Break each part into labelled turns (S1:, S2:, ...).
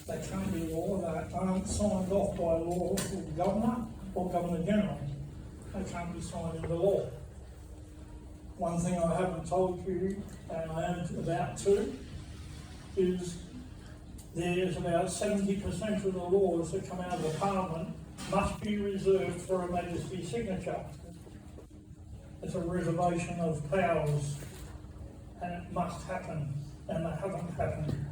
S1: They can't be law that aren't signed off by law for the governor or Governor General. They can't be signed into law. One thing I haven't told you, and I am about to, is there's about 70% of the laws that come out of the Parliament must be reserved for Her Majesty's signature. It's a reservation of powers, and it must happen, and they haven't happened.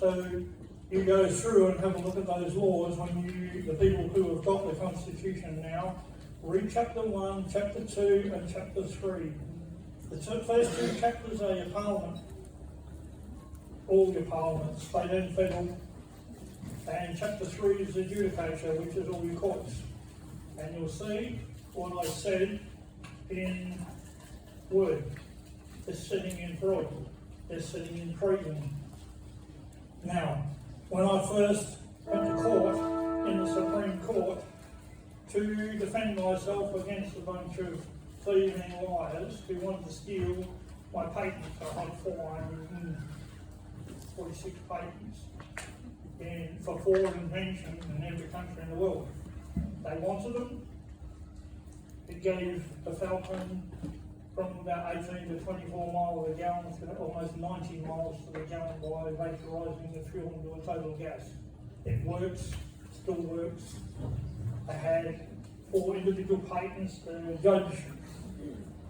S1: So you go through and have a look at those laws when the people who have got the Constitution now, read chapter 1, chapter 2 and chapter 3. The first two chapters are your Parliament, all your Parliament, state and federal, and chapter 3 is the Judicature, which is all your courts. And you'll see what I said in Word. They're sitting in fraud, they're sitting in treason. Now, when I first went to court, in the Supreme Court, to defend myself against a bunch of thieving liars who wanted to steal my patents, I had 446 patents for 4 inventions in every country in the world. They wanted them. It gave the Falcon from about 18 to 24 miles a gallon to almost 90 miles to the gallon by vaporising the fuel into a total gas. It works, still works. I had 4 individual patents. The judge,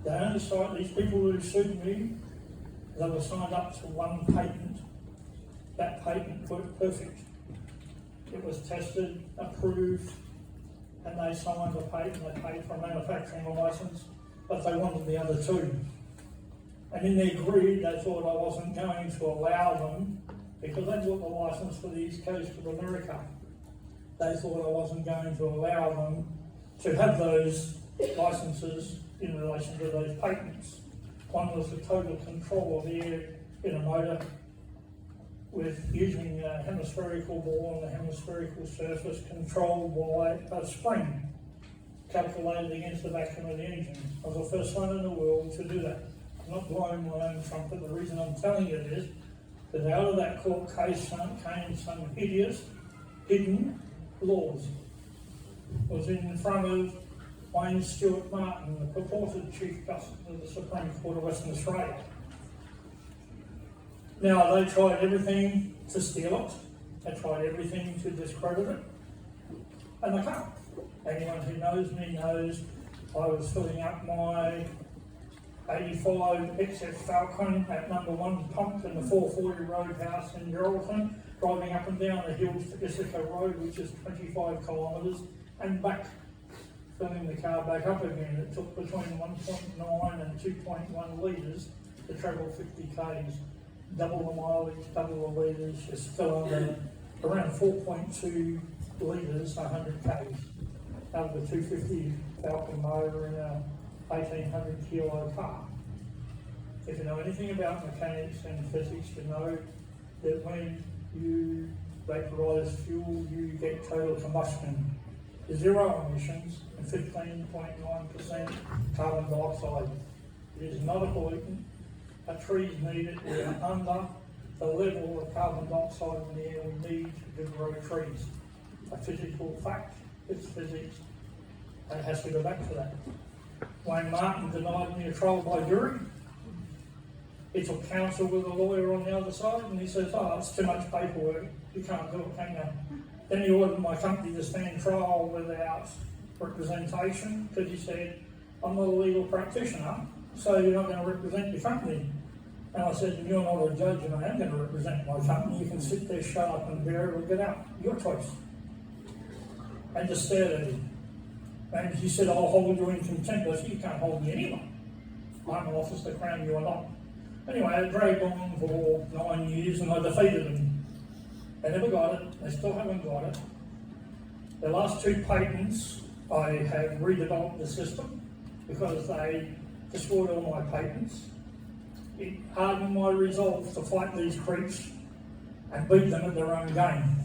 S1: they only signed, these people who sued me, they were signed up to 1 patent. That patent worked perfect. It was tested, approved, and they signed the patent. They paid for a manufacturing licence, but they wanted the other 2. And in their greed, they thought I wasn't going to allow them, because they bought the licence for the East Coast of America. They thought I wasn't going to allow them to have those licences in relation to those patents. One was the total control of the air in a motor with using a hemispherical ball and a hemispherical surface controlled by a spring calculated against the vacuum of the engine. I was the first one in the world to do that. I'm not blowing my own trumpet. The reason I'm telling you is that out of that court case came some hideous, hidden laws. It was in front of Wayne Stewart Martin, the purported Chief Justice of the Supreme Court of Western Australia. Now, they tried everything to steal it. They tried everything to discredit it. And they can't. Anyone who knows me knows I was filling up my 85 XF Falcon at number 1 pump in the 440 Roadhouse in Geraldton, driving up and down the hills to Ithaca Road, which is 25 kilometres, and back, filling the car back up again. It took between 1.9 and 2.1 litres to travel 50 k's. Double the mileage, double the litres, just fill under around 4.2 litres, 100 k's. Out of the 250 Falcon motor in a 1,800 kilo car. If you know anything about mechanics and physics, you know that when you vaporise fuel, you get total combustion, 0 emissions, and 15.9% carbon dioxide. It is not a pollutant. Trees need it. We are under the level of carbon dioxide in the air we need to grow trees. A physical fact, it's physics, and it has to go back to that. Wayne Martin denied me a trial by jury. He took counsel with a lawyer on the other side, and he says, oh, it's too much paperwork, you can't do it, can you? Then he ordered my company to stand trial without representation, because he said, I'm not a legal practitioner, so you're not going to represent your company. And I said, you're not a judge and I am going to represent my company. You can sit there, shut up and bear it or get out. Your choice. And just stared at him. And he said, I'll hold you in contempt. I said, you can't hold me anyway. I'm an officer, crown you or not. Anyway, it dragged on for 9 years and I defeated them. They never got it. They still haven't got it. The last 2 patents, I have redeveloped the system because they destroyed all my patents. It hardened my resolve to fight these creeps and beat them at their own game.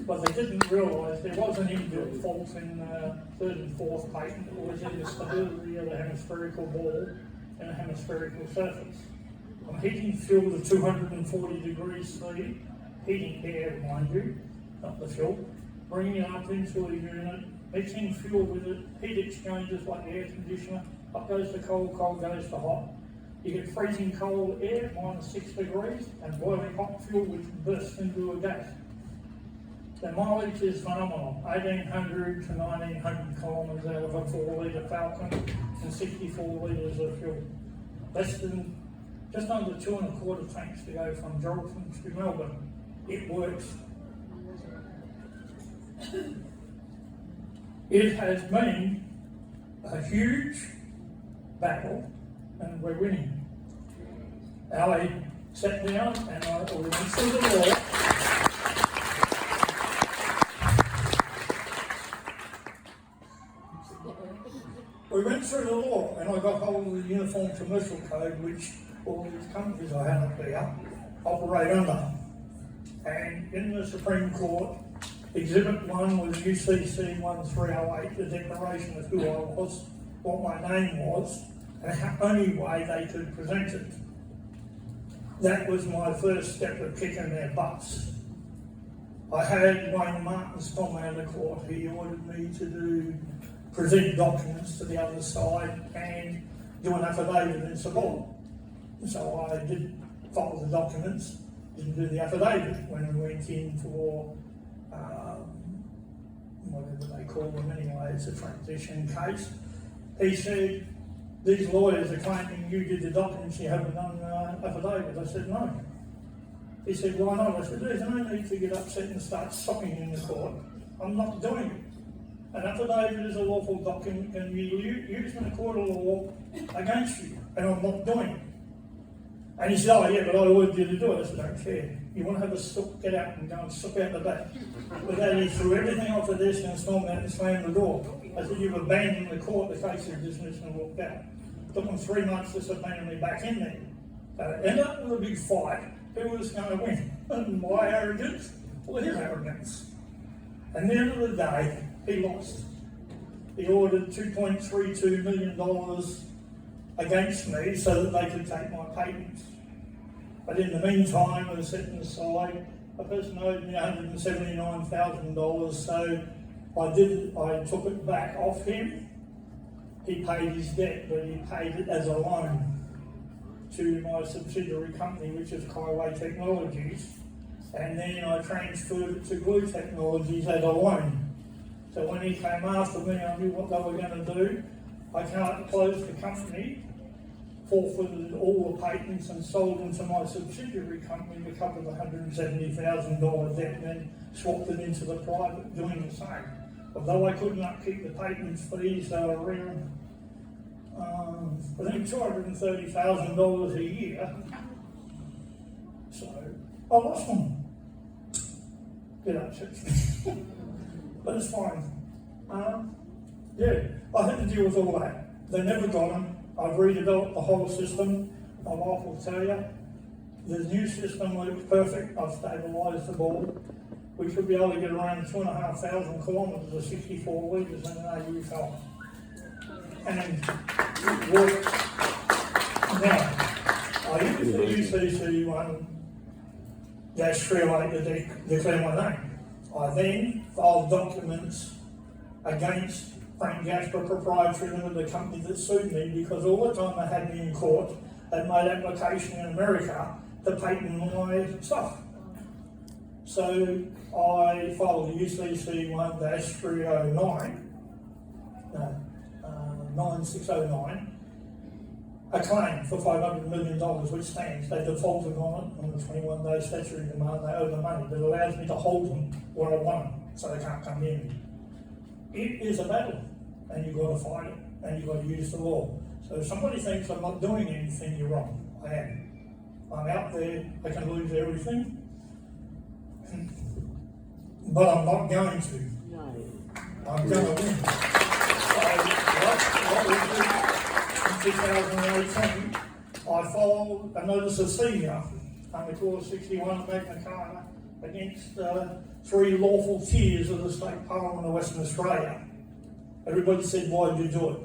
S1: But they didn't realise there was an inbuilt fault in the 3rd and 4th patent. It was in the stability of the hemispherical ball and a hemispherical surface. I'm heating fuel to 240 degrees C heating air, mind you, not the fuel, bringing it up into a unit, mixing fuel with it, heat exchangers like the air conditioner, up goes the cold, cold goes to hot. You get freezing cold air, -6 degrees, and boiling hot fuel which bursts into a gas. The mileage is phenomenal, 1800 to 1900 kilometres out of a 4-litre Falcon and 64 litres of fuel. Less than, just under 2¼ tanks to go from Geraldton to Melbourne. It works. It has been a huge battle and we're winning. I sat down and I went through the law. We went through the law and I got hold of the Uniform Commercial Code, which all these companies I had up there operate under. And in the Supreme Court, Exhibit 1 was UCC 1308, the declaration of who I was, what my name was, and the only way they could present it. That was my first step of kicking their butts. I had Wayne Martins come out of the court. He ordered me to present documents to the other side and do an affidavit in support. So I did follow the documents, didn't do the affidavit. When we went in for whatever they call them anyway, it's a transition case, he said, these lawyers are claiming you did the documents, you haven't done affidavit. I said, no. He said, why not? I said, there's no need to get upset and start sopping in the court. I'm not doing it. An affidavit is a lawful document and you use in a court of law against you, and I'm not doing it. And he said, oh yeah, but I ordered you to do it. I said, I don't care. You want to have a sook, get out and go and sook out the back. But then he threw everything off the desk and stormed out and slammed the door. I said, you've abandoned the court, the case is dismissed and walked out. It took them 3 months to subpoena me back in there. So it ended up with a big fight. Who was going to win? My arrogance or his arrogance? And at the end of the day, he lost. He ordered $2.32 million against me so that they could take my patents. But in the meantime, I was setting aside, a person owed me $179,000, so I took it back off him. He paid his debt, but he paid it as a loan to my subsidiary company, which is Kaiway Technologies, and then I transferred it to Glue Technologies as a loan. So when he came after me, I knew what they were going to do. I closed the company, forfeited all the patents and sold them to my subsidiary company to cover the $170,000 debt, and then swapped it into the private, doing the same. Although I couldn't upkeep the patents fees, they were around I think $230,000 a year. So I lost them. Get upset. But it's fine. Yeah, I had to deal with all that. They never got them. I've redeveloped the whole system. My wife will tell you. The new system looks perfect. I've stabilised the ball. We should be able to get around 2,500 kilometres of 64 litres in an AU car. And it works. Now, I used the UCC 1-308 to declare my name. I then filed documents against Frank Jasper Proprietary Limited, the company that sued me, because all the time they had me in court, they made application in America to patent my stuff. So I filed the UCC 1-309, 9609, a claim for $500 million, which stands. They defaulted on it on the 21-day statutory demand. They owe the money that allows me to hold them where I want them, so they can't come near me. It is a battle, and you've got to fight it, and you've got to use the law. So if somebody thinks I'm not doing anything, you're wrong. I am. I'm out there, I can lose everything, but I'm not going to. No. I'm going to win. So what we did in 2018, I filed a notice of seizure under Clause 61 of Magna Carta against 3 lawful tiers of the State Parliament of Western Australia. Everybody said, why did you do it?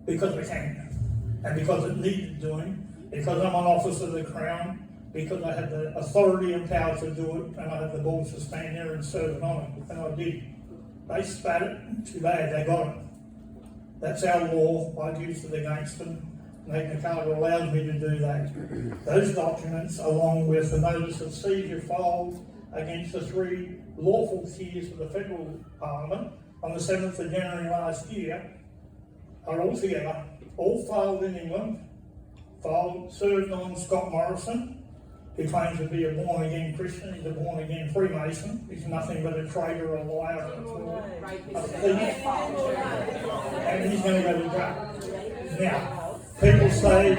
S1: Because I can, and because it needed doing, because I'm an officer of the Crown, because I had the authority and power to do it, and I had the balls to stand there and serve it on it, and I did. They spat it, too bad, they got it. That's our law, I used it against them. Magna Carta allows me to do that. Those documents, along with the notice of seizure filed against the 3 lawful seers of the Federal Parliament on the 7th of January last year, are all together, all filed in England, served on Scott Morrison, who claims to be a born-again Christian. He's a born-again Freemason. He's nothing but a traitor, a liar, a thief, and he's going to go to jail. Now, people say,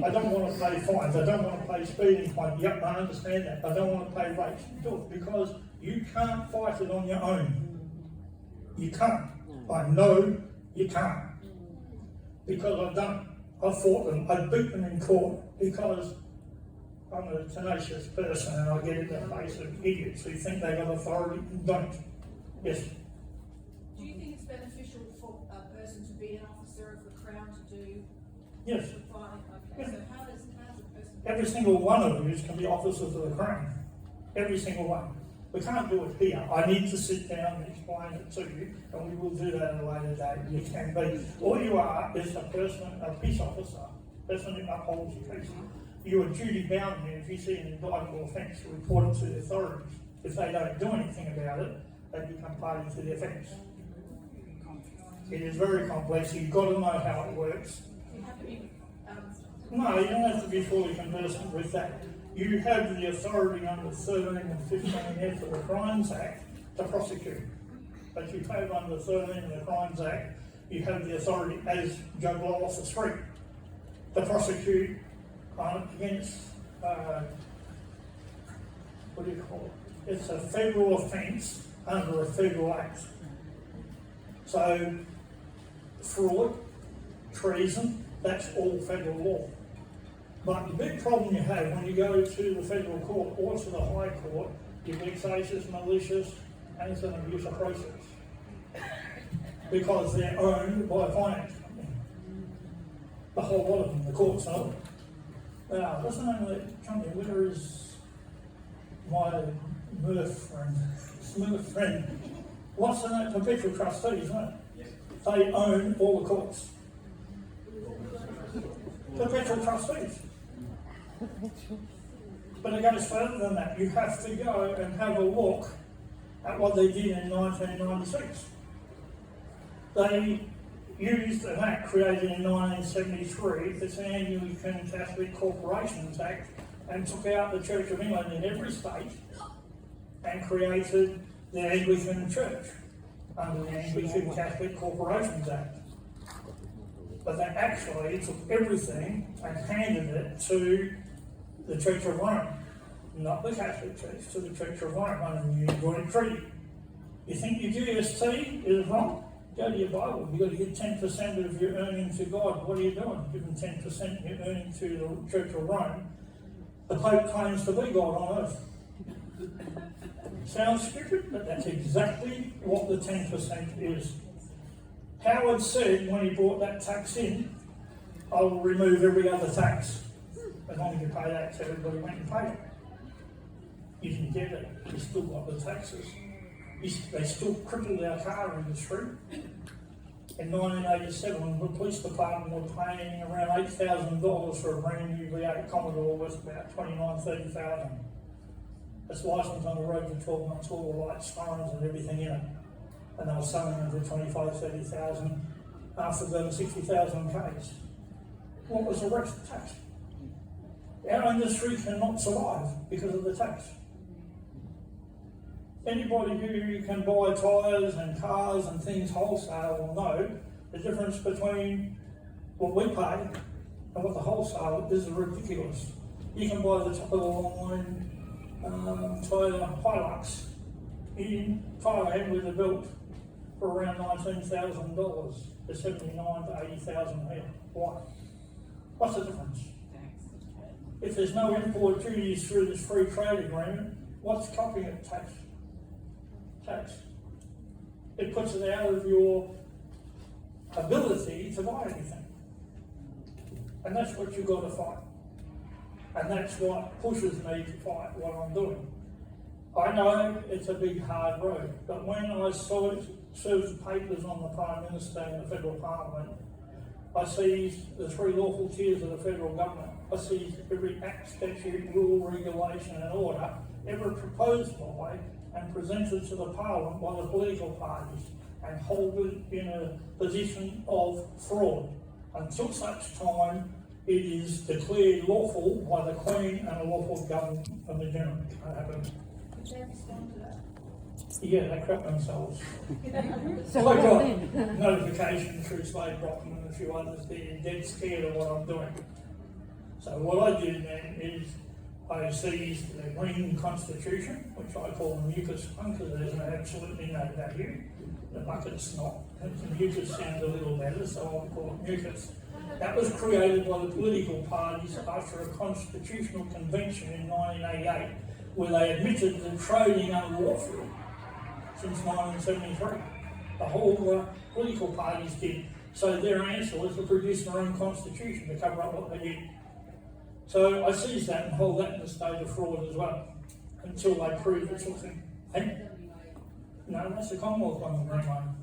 S1: I don't want to pay fines, I don't want to pay speeding fines. Yep, I understand that. I don't want to pay rates. Do it, because you can't fight it on your own. You can't. I know you can't. Because I've done it. I've fought them. I've beat them in court because I'm a tenacious person and I get in the face of idiots who think they got authority and don't. Yes.
S2: Do you think it's beneficial for a person to be an officer of the Crown to do?
S1: Yes.
S2: Okay,
S1: Yeah.
S2: so how does a person?
S1: Every single one of you can be officers of the Crown. Every single one. We can't do it here. I need to sit down and explain it to you, and we will do that at a later date. You can be. All you are is a person, a peace officer, person who upholds the peace. You are duty bound here. If you see an indictable offence, you report it to the authorities. If they don't do anything about it, they become party to the offence. It is very complex. You've got to know how it works.
S2: You have to be.
S1: No, you don't have to be fully conversant with that. You have the authority under 13 and 15F of the Crimes Act to prosecute. But you have under 13 of the Crimes Act, you have the authority as Joe Blow off the street to prosecute against, what do you call it? It's a federal offence under a federal act. So, fraud, treason, that's all federal law. But the big problem you have when you go to the federal court or to the high court, you're vexatious, malicious, and it's an abuse of process. Because they're owned by a finance company. The whole lot of them, the courts know it. Now, what's the name of that company? Where is my Smurf friend? What's the name? Perpetual Trustees, isn't it? Yes. They own all the courts. Perpetual Trustees. But it goes further than that. You have to go and have a look at what they did in 1996. They used an act created in 1973, the Anglican Catholic Corporations Act, and took out the Church of England in every state and created the Anglican Church under the Anglican Catholic Corporations Act. But they actually took everything and handed it to the Church of Rome, not the Catholic Church, to the Church of Rome under the Joint Treaty. You think your GST is wrong? Go to your Bible. You've got to give 10% of your earnings to God. What are you doing? Giving 10% of your earnings to the Church of Rome. The Pope claims to be God on earth. Sounds stupid, but that's exactly what the 10% is. Howard said when he brought that tax in, I will remove every other tax. As long as you pay that, so everybody went and paid it. You can get it, you still got the taxes. They still crippled our car industry. In 1987, the police department were paying around $8,000 for a brand new V8 Commodore worth about $29,000-$30,000. It's licensed on the road for 12 months, all the lights, sirens and everything in it. And they were selling them for $25,000-$30,000 after burning 60,000 Ks. What was the rest of the tax? Our industry cannot survive because of the tax. Anybody who can buy tyres and cars and things wholesale will know the difference between what we pay and what the wholesale is ridiculous. You can buy the top of the line Toyota Hilux in Thailand with a built for around $19,000 to $79,000 to $80,000 here. Why? What's the difference? If there's no import duties through this free trade agreement, what's copying it tax? It puts it out of your ability to buy anything. And that's what you've got to fight. And that's what pushes me to fight what I'm doing. I know it's a big, hard road, but when I served the papers on the Prime Minister in the Federal Parliament, I seized the three lawful tiers of the federal government. I seized every act, statute, rule, regulation and order ever proposed by and presented to the Parliament by the political parties and hold it in a position of fraud until such time it is declared lawful by the Queen and a lawful government of the general.
S2: Did they respond to that?
S1: Yeah, they crap themselves.
S3: So
S1: I
S3: what
S1: got
S3: then?
S1: notification through Slade Brockman and a few others being dead scared of what I'm doing. So what I did then is I seized the Green Constitution, which I call the mucus one because there's absolutely no value. The bucket's not. The mucus sounds a little better, so I'll call it mucus. That was created by the political parties after a constitutional convention in 1988 where they admitted the trading unlawful since 1973. The whole political parties did. So their answer was to produce their own constitution to cover up what they did. So I seized that and hold that in the state of fraud as well, until they prove it's something. Hey? No, that's the Commonwealth one, the green one.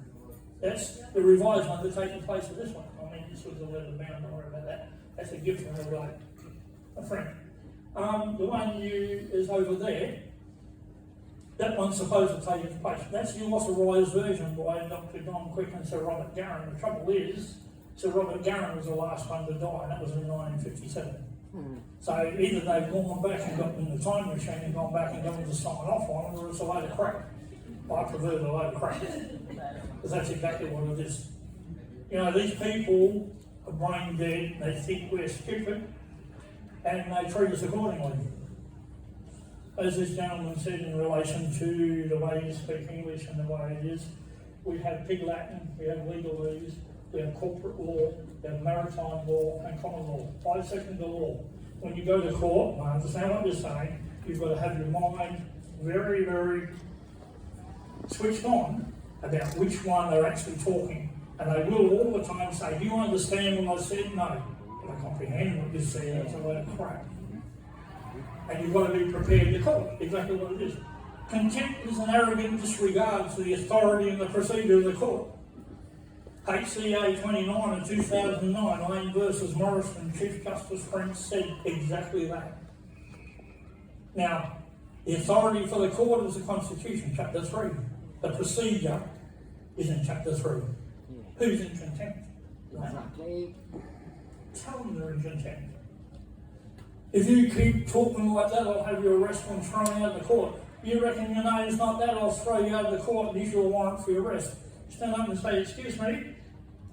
S1: That's the revised one to take the place of this one. I mean, this was a leather bound, don't worry about that. That's a gift from a friend. The one you is over there. That one's supposed to take its place. That's the authorised version by Dr. John Quick and Sir Robert Garran. The trouble is, Sir Robert Garran was the last one to die, and that was in 1957. So either they've gone back and got in the time machine and gone back and gone to sign off on it, or it's a load of crap. I prefer the load of crap, because that's exactly what it is. You know, these people are brain dead, they think we're stupid, and they treat us accordingly. As this gentleman said in relation to the way you speak English and the way it is, we have Pig Latin, we have legalese, we have corporate law, we have maritime law and common law. 5 seconds of law. When you go to court, I understand what you're saying, you've got to have your mind very, very switched on about which one they're actually talking. And they will all the time say, do you understand what I said? No. But I comprehend what you said, it's a load of crap. And you've got to be prepared to call it exactly what it is. Contempt is an arrogant disregard for the authority and the procedure of the court. HCA 29 of 2009, Lane versus Morrison, Chief Justice French said exactly that. Now, the authority for the court is the Constitution, Chapter 3. The procedure is in Chapter 3. Who's in contempt?
S3: Exactly.
S1: Tell them they're in contempt. If you keep talking like that, I'll have you arrested and thrown out of the court. You reckon your name's not that, I'll throw you out of the court and issue a warrant for your arrest. Stand up and say, excuse me,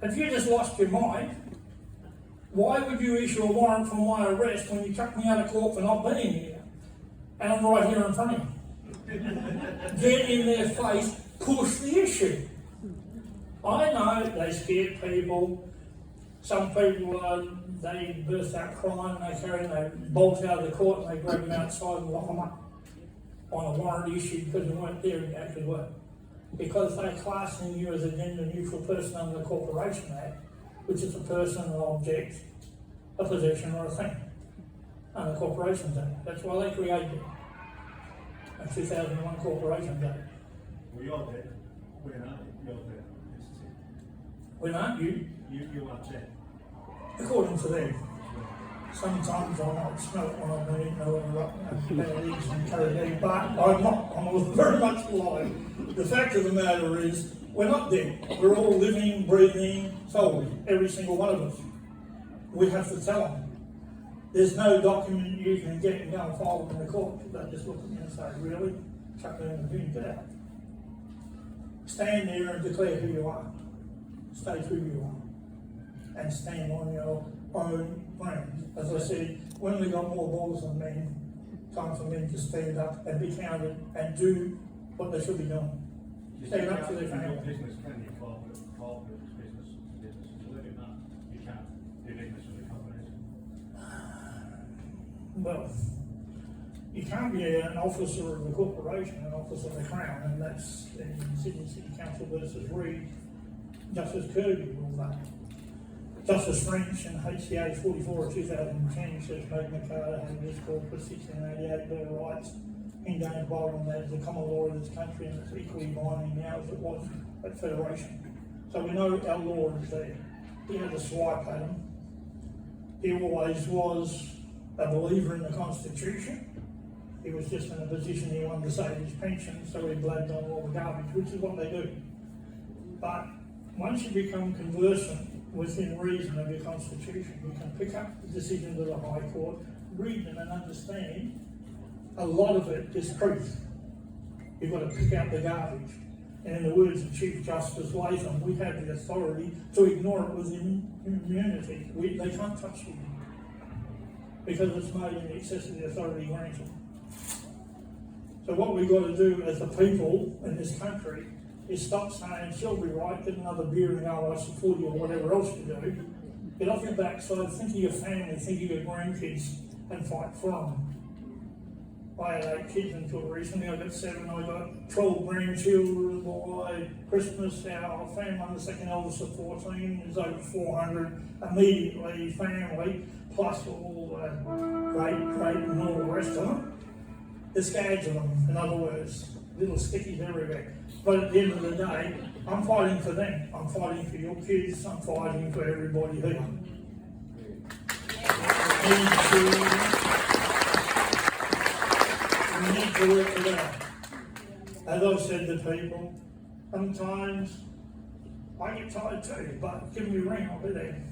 S1: have you just lost your mind? Why would you issue a warrant for my arrest when you chucked me out of court for not being here? And I'm right here in front of you. Get in their face, push the issue. I know they scare people. Some people, they burst out crying, they bolt out of the court and they grab them outside and lock them up on a warrant issued because they weren't there and you actually were. Because they're classing you as a gender neutral person under the Corporation Act, which is a person, an object, a possession or a thing, under the Corporations Act. That's why they created it. A 2001 Corporations Act.
S4: We are there. We're not. You're there.
S1: When aren't you?
S4: You are there.
S1: According to them. Sometimes I might smell it when I'm eating eggs and curry, but I'm not. I'm very much alive. The fact of the matter is, we're not dead. We're all living, breathing souls, every single one of us. We have to tell them. There's no document you can get and go and file in the court. They just look at me and say, really? Chuck it in the bin, get out. Stand there and declare who you are. State who you are. And stand on your own ground. As I said, when we got more balls than men, time for men to stand up and be counted and do what they should be doing. Stand up for their family.
S4: Business can be corporate business. Absolutely not. You can't do business with a corporation.
S1: Well, you can't be an officer of the corporation, an officer of the Crown, and that's in Sydney City Council versus Reid. Justice Kirby ruled that. Justice French in HCA 44 of 2010 says Magna Carta habeas corpus 1688 Bill of Rights enjoined on that as the common law of this country, and it's equally binding now as it was at Federation. So we know our law is there. He had a swipe at him. He always was a believer in the Constitution. He was just in a position he wanted to save his pension, so he blabbed on all the garbage, which is what they do. But once you become conversant within reason of your Constitution, you can pick up the decisions of the High Court, read them and understand a lot of it is truth. You've got to pick out the garbage. And in the words of Chief Justice Latham, we have the authority to ignore it with immunity. They can't touch you because it's made in excess of the authority granted. So what we've got to do as a people in this country is stop saying, she'll be right, get another beer and go, I support you, or whatever else you do. Get off your backside, think of your family, think of your grandkids, and fight for them. I had 8 kids until recently. I got 7. I got 12 grandchildren by Christmas. Our family, I'm the second eldest of 14, is over 400 immediately family, plus all great and all the rest of them. There's scads of them, in other words, little stickies everywhere. But at the end of the day, I'm fighting for them. I'm fighting for your kids. I'm fighting for everybody here. We need to work it out. As I've said to people, sometimes I get tired too, but give me a ring, I'll be there.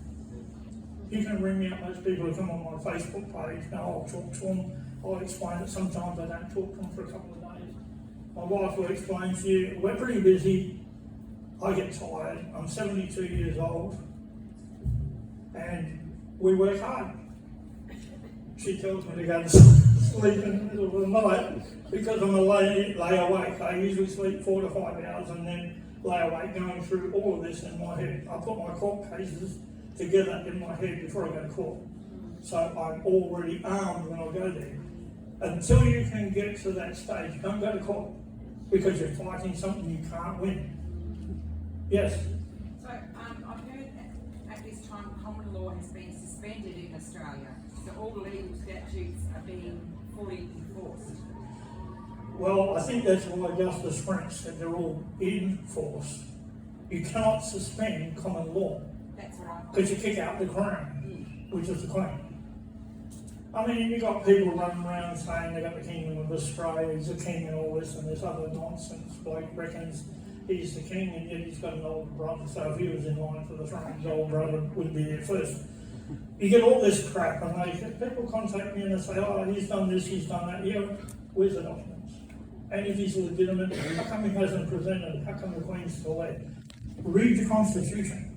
S1: You can ring me up, most people who come on my Facebook page, now I'll talk to them, I'll explain it. Sometimes I don't talk to them for a couple of days. My wife will explain to you, we're pretty busy, I get tired, I'm 72 years old, and we work hard. She tells me to go to sleep in the middle of the night because I'm a lay awake. I usually sleep 4 to 5 hours and then lay awake going through all of this in my head. I put my court cases together in my head before I go to court. So I'm already armed when I go there. Until you can get to that stage, don't go to court because you're fighting something you can't win. Yes?
S3: So, I've heard at this time common law has been suspended in Australia, so all legal statutes are being fully enforced.
S1: Well, I think that's why Justice French said they're all in force. You cannot suspend common law
S3: That's right.
S1: because you kick out the Crown, which is the Queen. I mean, you got people running around saying they got the Kingdom of Australia, he's the king and all this and this other nonsense. Blake reckons he's the king and yet he's got an older brother, so if he was in line for the throne, his older brother would be there first. You get all this crap and people contact me and they say, oh, he's done this, he's done that. Yeah, where's the documents? And if he's legitimate, how come he hasn't presented it? How come the Queen's still there? Read the Constitution.